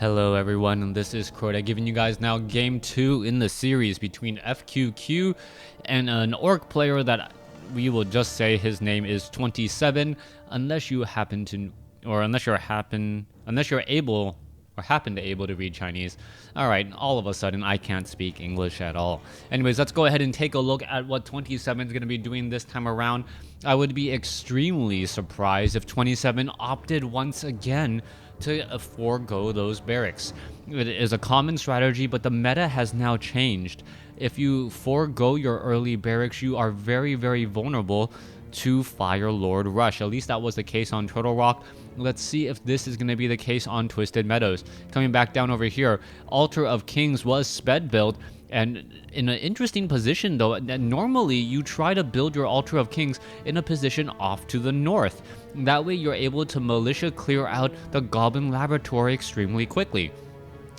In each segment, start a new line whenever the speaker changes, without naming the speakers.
Hello everyone, and this is Crota giving you guys now game 2 in the series between FQQ and an orc player that we will just say his name is 27 unless you happen to unless you're able or happen to able to read Chinese. Alright, all of a sudden I can't speak English at all. Anyways, let's go ahead and take a look at what 27 is going to be doing this time around. I would be extremely surprised if 27 opted once again to forego those barracks. It is a common strategy, but the meta has now changed. If you forego your early barracks, you are very, very vulnerable to Fire Lord Rush. At least that was the case on Turtle Rock. Let's see if this is going to be the case on Twisted Meadows. Coming back down over here, Altar of Kings was sped built, and in an interesting position though. Normally you try to build your Altar of Kings in a position off to the north. That way you're able to militia clear out the Goblin Laboratory extremely quickly.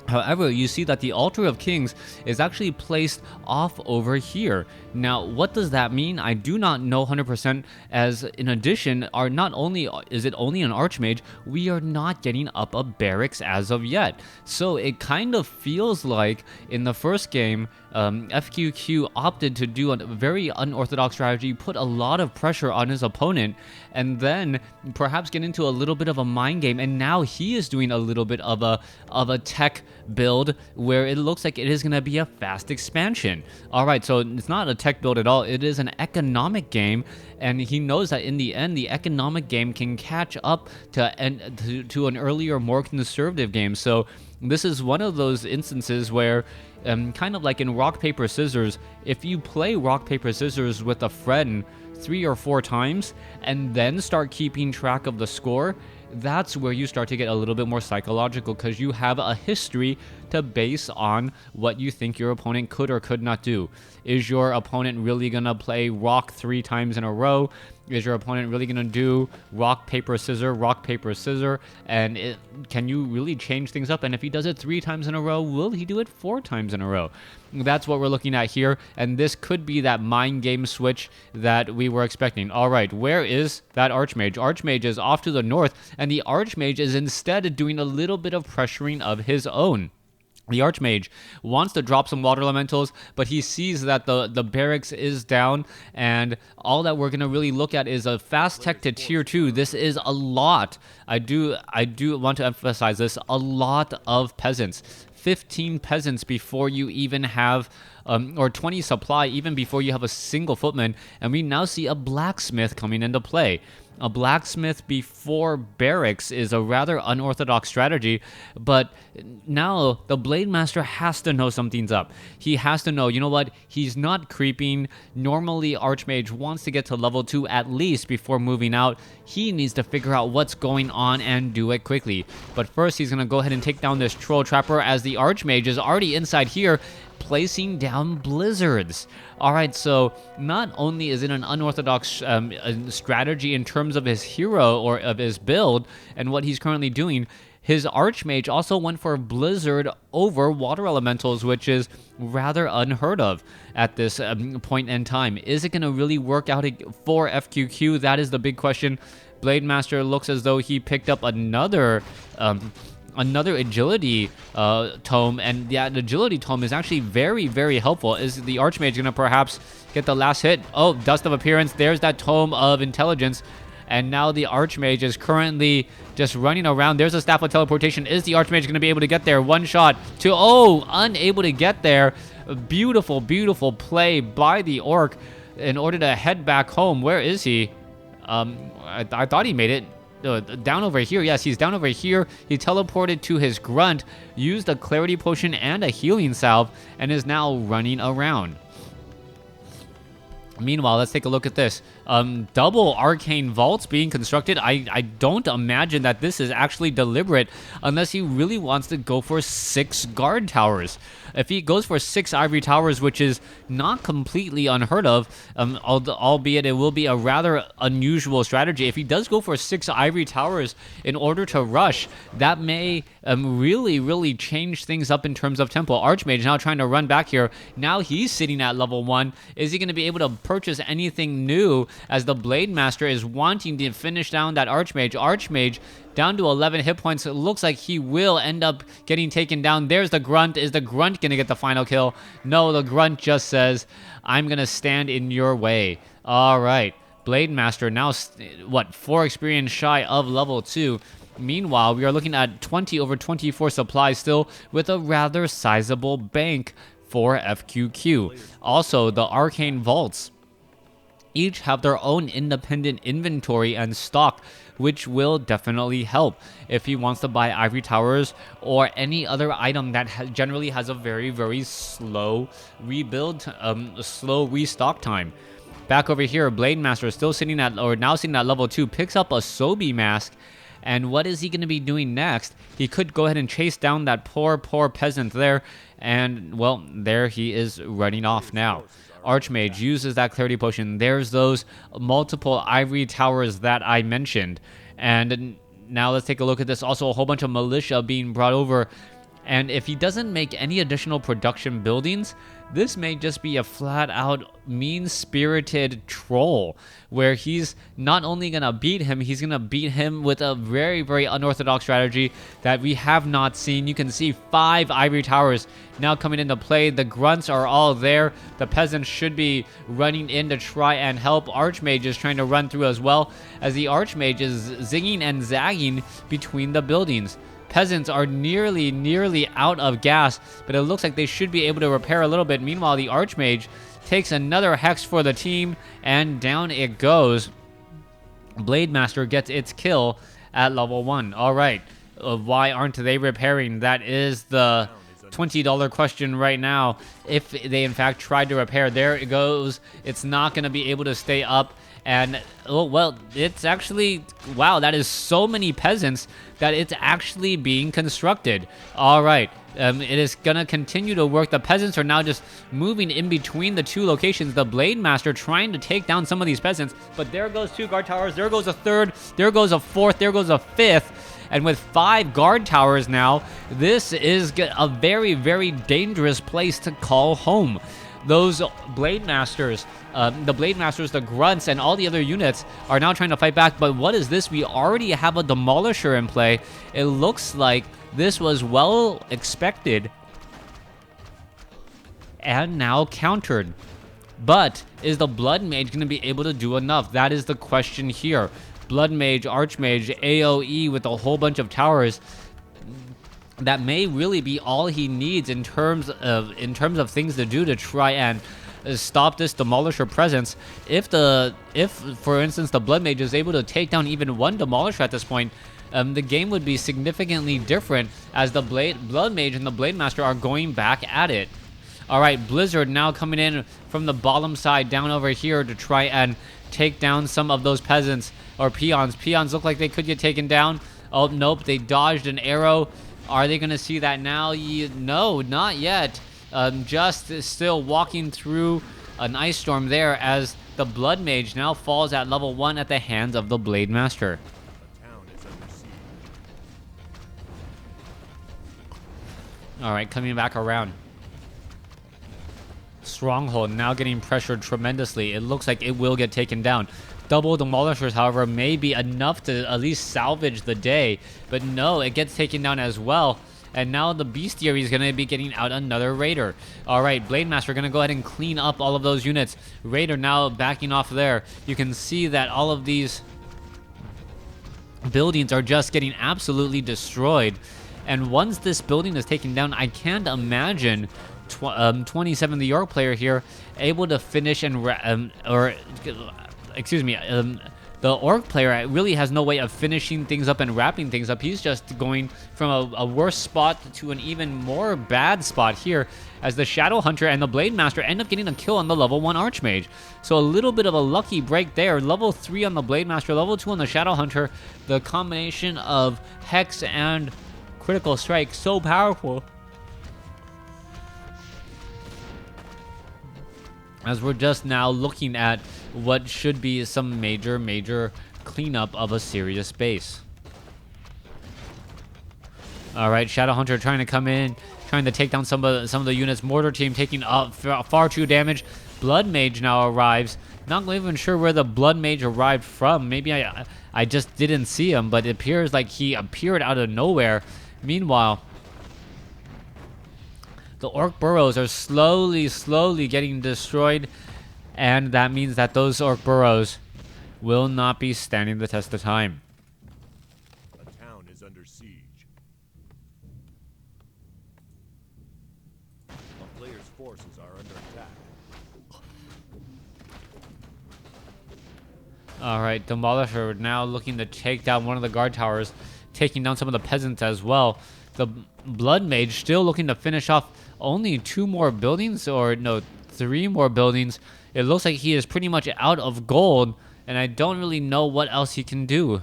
However, you see that the Altar of Kings is actually placed off over here. Now, what does that mean? I do not know 100%, as in addition, not only is it only an Archmage, we are not getting up a barracks as of yet. So it kind of feels like in the first game, FQQ opted to do a very unorthodox strategy, put a lot of pressure on his opponent, and then perhaps get into a little bit of a mind game, and now he is doing a little bit of a tech build where it looks like it is going to be a fast expansion. Alright, so it's not a tech build at all, it is an economic game, and he knows that in the end the economic game can catch up to an earlier, more conservative game. So this is one of those instances where kind of like in rock paper scissors, if you play rock paper scissors with a friend 3 or 4 times and then start keeping track of the score, that's where you start to get a little bit more psychological, because you have a history to base on what you think your opponent could or could not do. Is your opponent really gonna play rock 3 times in a row? Is your opponent really gonna do rock paper scissor, and can you really change things up? And if he does it 3 times in a row, will he do it 4 times in a row? That's what we're looking at here, and this could be that mind game switch that we were expecting. Alright, where is that Archmage? Archmage is off to the north, and the Archmage is instead doing a little bit of pressuring of his own. The Archmage wants to drop some water elementals, but he sees that the barracks is down, and all that we're going to really look at is a fast tech to tier 2. This is a lot. I do want to emphasize this. A lot of peasants. 15 peasants before you even have or 20 supply even before you have a single footman, and we now see a blacksmith coming into play. A blacksmith before barracks is a rather unorthodox strategy, but now the Blade Master has to know something's up. He has to know, you know what, he's not creeping. Normally Archmage wants to get to level 2 at least before moving out. He needs to figure out what's going on and do it quickly. But first he's going to go ahead and take down this Troll Trapper, as the Archmage is already inside here placing down blizzards. Alright, so not only is it an unorthodox strategy in terms of his hero or of his build and what he's currently doing, his Archmage also went for blizzard over water elementals, which is rather unheard of at this point in time. Is it going to really work out for FQQ? That is the big question. Blade Master looks as though he picked up another agility tome, and that agility tome is actually very, very helpful. Is the Archmage gonna perhaps get the last hit? Oh, Dust of Appearance, there's that tome of intelligence, and now the Archmage is currently just running around. There's a Staff of Teleportation. Is the Archmage gonna be able to get there? One shot to, oh, unable to get there. Beautiful, beautiful play by the Orc in order to head back home. Where is he? I thought he made it. Down over here. Yes, he's down over here. He teleported to his grunt, used a clarity potion and a healing salve, and is now running around. Meanwhile, let's take a look at this. Double arcane vaults being constructed. I don't imagine that this is actually deliberate unless he really wants to go for 6 guard towers. If he goes for 6 ivory towers, which is not completely unheard of, albeit it will be a rather unusual strategy. If he does go for 6 ivory towers in order to rush, that may really change things up in terms of tempo. Archmage now trying to run back here. Now he's sitting at level 1. Is he going to be able to purchase anything new as the Blade Master is wanting to finish down that Archmage. Archmage down to 11 hit points. It looks like he will end up getting taken down. There's the Grunt. Is the Grunt going to get the final kill? No, the Grunt just says, I'm going to stand in your way. All right. Blade Master now, 4 experience shy of level 2. Meanwhile, we are looking at 20 over 24 supply still with a rather sizable bank for FQQ. Also, the Arcane Vaults each have their own independent inventory and stock, which will definitely help if he wants to buy Ivory Towers or any other item that generally has a very, very slow rebuild, slow restock time. Back over here, Blade Master is still sitting at, or now sitting at level 2, picks up a Sobi mask. And what is he going to be doing next? He could go ahead and chase down that poor peasant there. And, well, there he is running off now. Archmage uses that Clarity Potion. There's those multiple Ivory Towers that I mentioned. And now let's take a look at this. Also, a whole bunch of militia being brought over. And if he doesn't make any additional production buildings, this may just be a flat-out mean-spirited troll, where he's not only going to beat him, he's going to beat him with a very, very unorthodox strategy that we have not seen. You can see 5 Ivory Towers now coming into play. The Grunts are all there. The Peasants should be running in to try and help. Archmage is trying to run through as well, as the Archmage is zigging and zagging between the buildings. Peasants are nearly out of gas, but it looks like they should be able to repair a little bit. Meanwhile, the Archmage takes another Hex for the team, and down it goes. Blade Master gets its kill at level 1. All right, why aren't they repairing? That is the $20 question right now. If they in fact tried to repair, there it goes. It's not going to be able to stay up. And, oh, well, it's actually, wow, that is so many peasants that it's actually being constructed. All right, it is going to continue to work. The peasants are now just moving in between the 2 locations. The Blade Master trying to take down some of these peasants, but there goes 2 guard towers. There goes a 3rd. There goes a 4th. There goes a 5th. And with 5 guard towers now, this is a very, very dangerous place to call home. Those Blade Masters, the Grunts, and all the other units are now trying to fight back. But what is this? We already have a Demolisher in play. It looks like this was well expected and now countered. But is the Blood Mage going to be able to do enough? That is the question here. Blood Mage, Archmage, AoE with a whole bunch of towers. That may really be all he needs in terms of things to do to try and stop this Demolisher presence. If for instance the Blood Mage is able to take down even 1 Demolisher at this point, the game would be significantly different, as the Blood Mage and the Blade Master are going back at it. All right, Blizzard now coming in from the bottom side down over here to try and take down some of those peasants or peons. Peons look like they could get taken down. Oh, nope, they dodged an arrow. Are they going to see that now? No, not yet. Just still walking through an ice storm there, as the Blood Mage now falls at level 1 at the hands of the Blade Master. All right, coming back around. Stronghold now getting pressured tremendously. It looks like it will get taken down. Double Demolishers, however, may be enough to at least salvage the day. But no, it gets taken down as well. And now the Bestiary is going to be getting out another Raider. All right, Blade Master going to go ahead and clean up all of those units. Raider now backing off there. You can see that all of these buildings are just getting absolutely destroyed. And once this building is taken down, I can't imagine 27, the York player here, able to finish and the Orc player really has no way of finishing things up and wrapping things up. He's just going from a worse spot to an even more bad spot here, as the Shadow Hunter and the Blade Master end up getting a kill on the level 1 Archmage. So a little bit of a lucky break there. Level 3 on the Blade Master, level 2 on the Shadow Hunter. The combination of Hex and Critical Strike, so powerful. As we're just now looking at what should be some major cleanup of a serious base. All right, Shadow Hunter trying to come in, trying to take down some of the units. Mortar Team taking far too damage. Blood Mage now arrives. Not even sure where the Blood Mage arrived from. Maybe I just didn't see him, but it appears like he appeared out of nowhere. Meanwhile, the Orc burrows are slowly getting destroyed, and that means that those Orc burrows will not be standing the test of time.
The town is under siege. A player's forces are under attack.
Alright, Demolisher now looking to take down one of the guard towers, taking down some of the peasants as well. The Blood Mage still looking to finish off only 2 more buildings, or no, 3 more buildings. It looks like he is pretty much out of gold, and I don't really know what else he can do.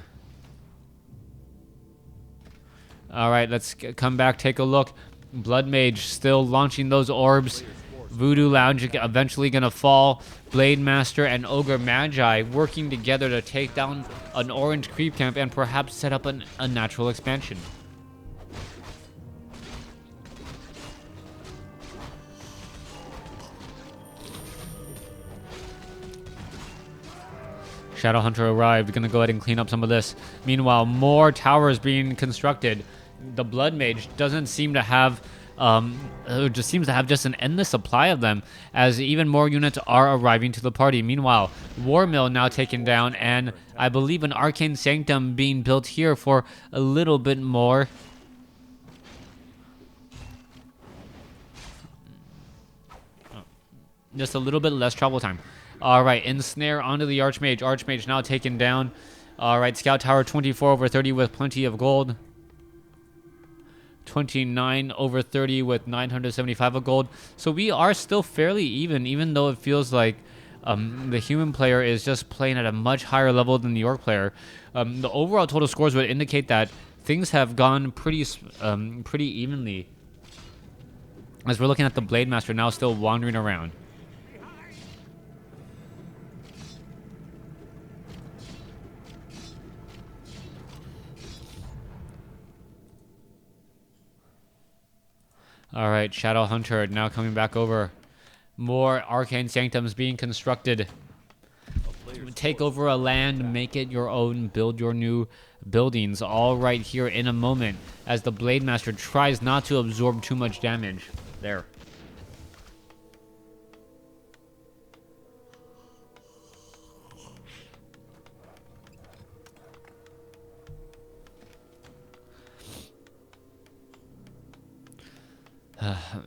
Alright, let's come back, take a look. Blood Mage still launching those orbs. Voodoo Lounge eventually gonna fall. Blade Master and Ogre Magi working together to take down an orange creep camp and perhaps set up a natural expansion. Shadowhunter arrived, gonna go ahead and clean up some of this. Meanwhile, more towers being constructed. The Blood Mage doesn't seem to have just seems to have just an endless supply of them, as even more units are arriving to the party. Meanwhile, War Mill now taken down, and I believe an Arcane Sanctum being built here for a little bit more. Just a little bit less travel time. Alright, Ensnare onto the Archmage. Archmage now taken down. Alright, Scout Tower 24 over 30 with plenty of gold. 29 over 30 with 975 of gold. So we are still fairly even though it feels like the human player is just playing at a much higher level than the Orc player. The overall total scores would indicate that things have gone pretty evenly. As we're looking at the Blade Master now still wandering around. Alright, Shadowhunter now coming back over. More Arcane Sanctums being constructed. Take over a land, make it your own, build your new buildings, all right here in a moment, as the Blade Master tries not to absorb too much damage. There.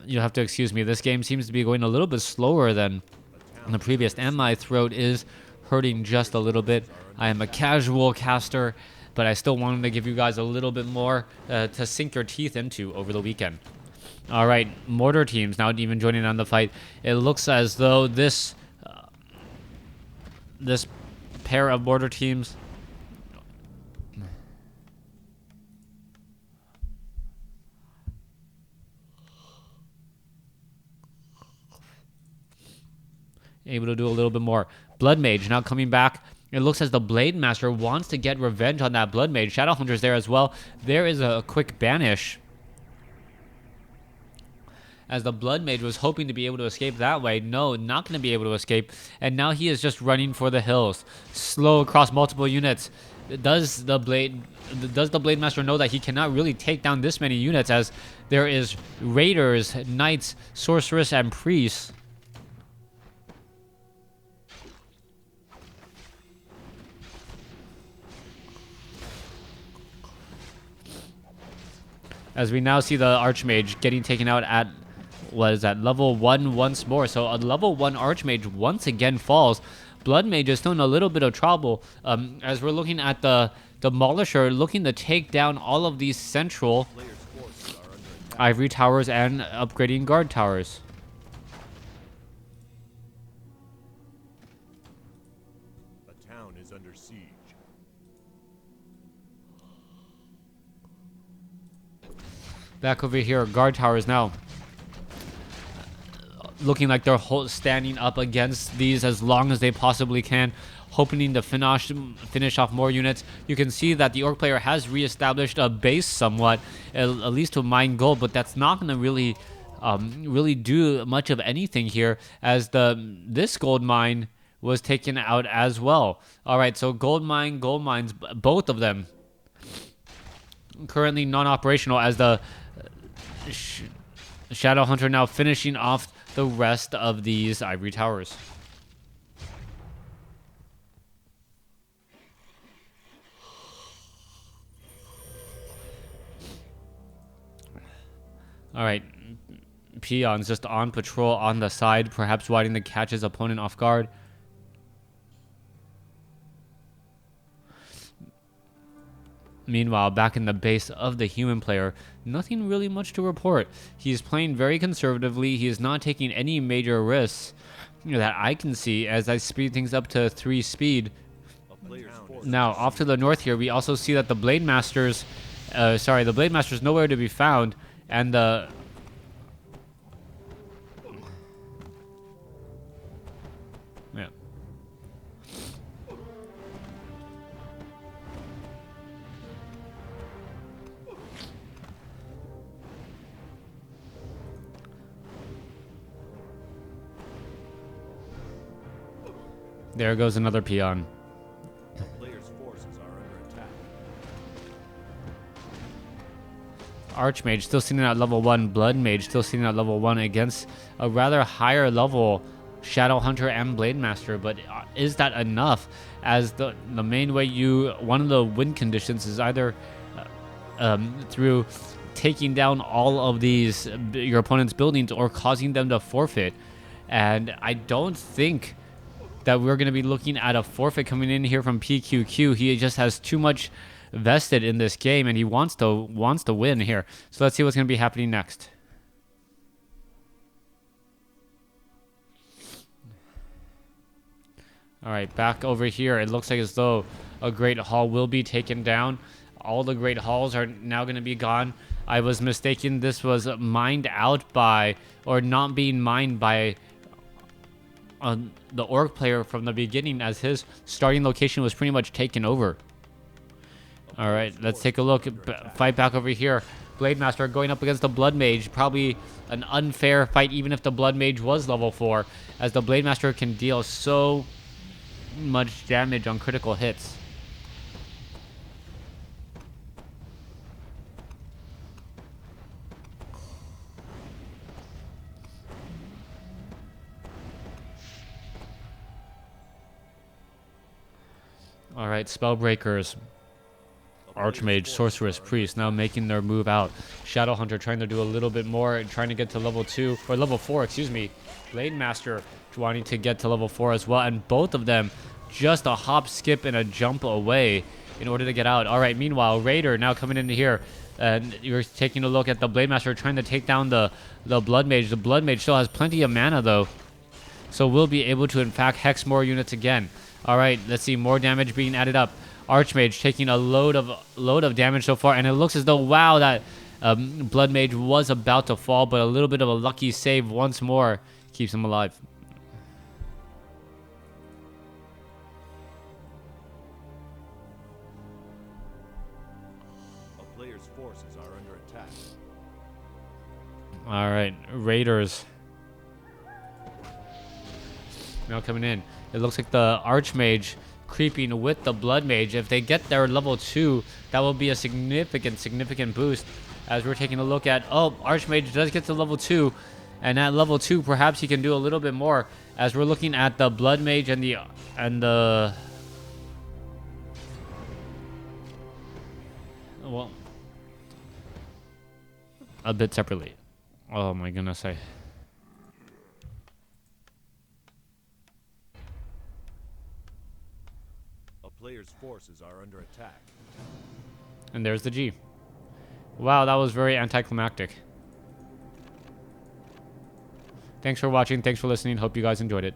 You'll have to excuse me. This game seems to be going a little bit slower than the previous, and my throat is hurting just a little bit. I am a casual caster, but I still wanted to give you guys a little bit more to sink your teeth into over the weekend. All right, mortar teams now even joining on the fight. It looks as though this pair of mortar teams able to do a little bit more. Blood Mage now coming back. It looks as the Blade Master wants to get revenge on that Blood Mage. Shadowhunter's there as well. There is a quick banish, as the Blood Mage was hoping to be able to escape that way. No, not going to be able to escape. And now he is just running for the hills. Slow across multiple units. Does the Blade Master know that he cannot really take down this many units, as there is Raiders, Knights, Sorceress, and Priests? As we now see the Archmage getting taken out at, what is that, level 1 once more. So a level 1 Archmage once again falls. Blood Mage is still in a little bit of trouble, as we're looking at the Demolisher looking to take down all of these central Ivory Towers and upgrading Guard Towers.
The town is under siege.
Back over here, Guard Towers now looking like they're standing up against these as long as they possibly can, hoping to finish off more units. You can see that the Orc player has reestablished a base somewhat, at least to mine gold, but that's not going to really really do much of anything here, as this gold mine was taken out as well. All right, so gold mines, both of them currently non-operational, as the Shadow Hunter now finishing off the rest of these ivory towers. All right, peons just on patrol on the side, perhaps waiting to catch his opponent off guard. Meanwhile, back in the base of the human player, nothing really much to report. He's playing very conservatively. He is not taking any major risks that I can see, as I speed things up to 3 speed. Now, off to the north here, we also see that the Blade Master's nowhere to be found, and the there goes another peon.
The player's forces are under attack.
Archmage still sitting at level 1. Blood Mage still sitting at level 1 against a rather higher level Shadow Hunter and Blade Master. But is that enough? As the main way one of the win conditions is either through taking down all of these your opponent's buildings or causing them to forfeit. And I don't think that we're going to be looking at a forfeit coming in here from PQQ. He just has too much vested in this game, and he wants to win here. So let's see what's going to be happening next. All right, back over here. It looks like as though a Great Hall will be taken down. All the Great Halls are now going to be gone. I was mistaken. This was mined out by, or not being mined by, the orc player from the beginning, as his starting location was pretty much taken over. All right, let's take a look. Fight back over here. Blade Master going up against the Blood Mage. Probably an unfair fight, even if the Blood Mage was level 4, as the Blade Master can deal so much damage on critical hits. All right, Spellbreakers, Archmage, Sorceress, Priest now making their move out. Shadow Hunter trying to do a little bit more, trying to get to level 2, or level 4, excuse me. Blade Master wanting to get to level 4 as well, and both of them just a hop, skip, and a jump away in order to get out. All right, meanwhile, Raider now coming into here, and you're taking a look at the Blade Master trying to take down the Blood Mage. The Blood Mage still has plenty of mana, though, so we'll be able to, in fact, hex more units again. All right, let's see, more damage being added up. Archmage taking a load of damage so far, and it looks as though, wow, that Blood Mage was about to fall, but a little bit of a lucky save once more keeps him alive.
A player's forces are under attack.
All right, Raiders now coming in. It looks like the Archmage creeping with the Blood Mage. If they get their level 2, that will be a significant boost, as we're taking a look at, oh, Archmage does get to level 2, and at level 2 perhaps he can do a little bit more, as we're looking at the Blood Mage and the well, a bit separately. Oh my goodness,
Player's forces are under attack.
and there's the G. Wow, that was very anticlimactic. Thanks for watching. Thanks for listening. Hope you guys enjoyed it.